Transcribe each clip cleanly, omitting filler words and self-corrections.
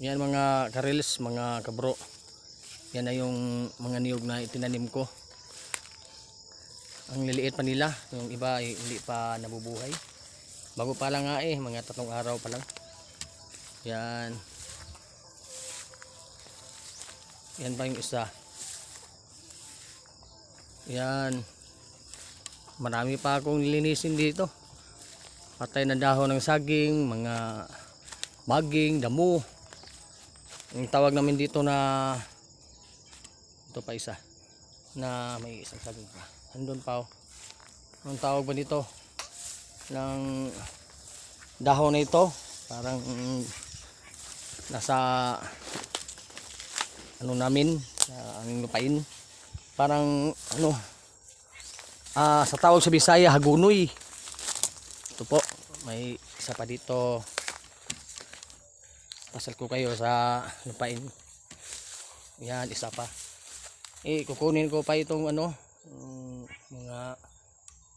Yan mga karils, mga kabro. Yan na yung mga niyog na itinanim ko. Ang liliit pa nila, yung iba ay hindi pa nabubuhay. Bago pa lang nga mga 3 araw pa lang. Yan. Yan pa yung isa. Yan. Marami pa akong lilinisin dito. Patay na dahon ng saging, mga maging, damo. Yung tawag namin dito na ito pa isa na may isang saging pa. Andun pa oh. Ang tawag ba dito ng dahon na ito? Parang nasa ano namin sa aming lupain. Parang ano sa tawag sa Bisaya hagunoy. Ito po, may isa pa dito. Pasal ko kayo sa lupain. Yan, isa pa. Kukunin ko pa itong mga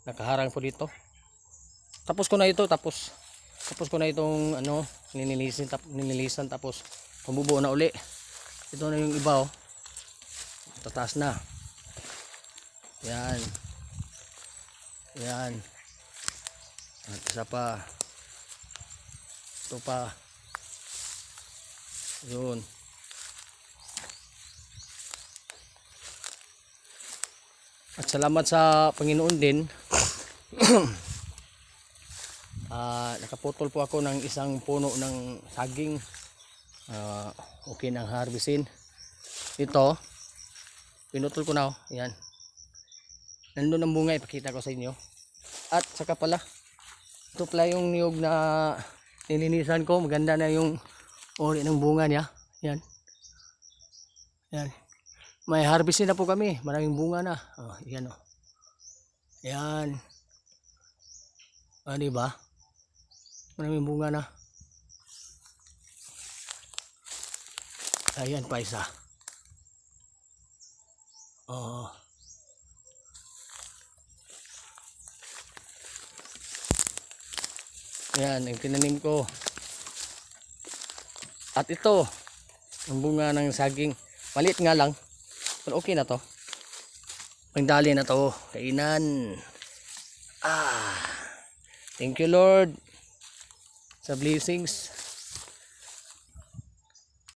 nakaharang po dito. Tapos ko na ito, tapos ko na itong nililisan tapos mabubuo na uli. Ito na yung iba oh. Tataas na. Yan. Yan. At isa pa. Ito pa. Yun. At salamat sa Panginoon din. Nakaputol po ako ng isang puno ng saging. Okay nang harvestin. Ito. Pinutol ko na oh. Yan. Nandun ang bunga, ipakita ko sa inyo. At saka pala, ito pala yung niyog na nilinisan ko. Maganda na yung uri ng bunga niya. Yan. Yan. May harvestin na po kami. Maraming bunga na. Oh, yan oh. Yan. Diba? Maraming bunga na. Ayan pa isa. Oh. Yan, yung tinanim ko. At ito, ang bunga ng saging. Maliit nga lang. Pero okay na to. Pangdali na to. Kainan. Thank you Lord sa blessings.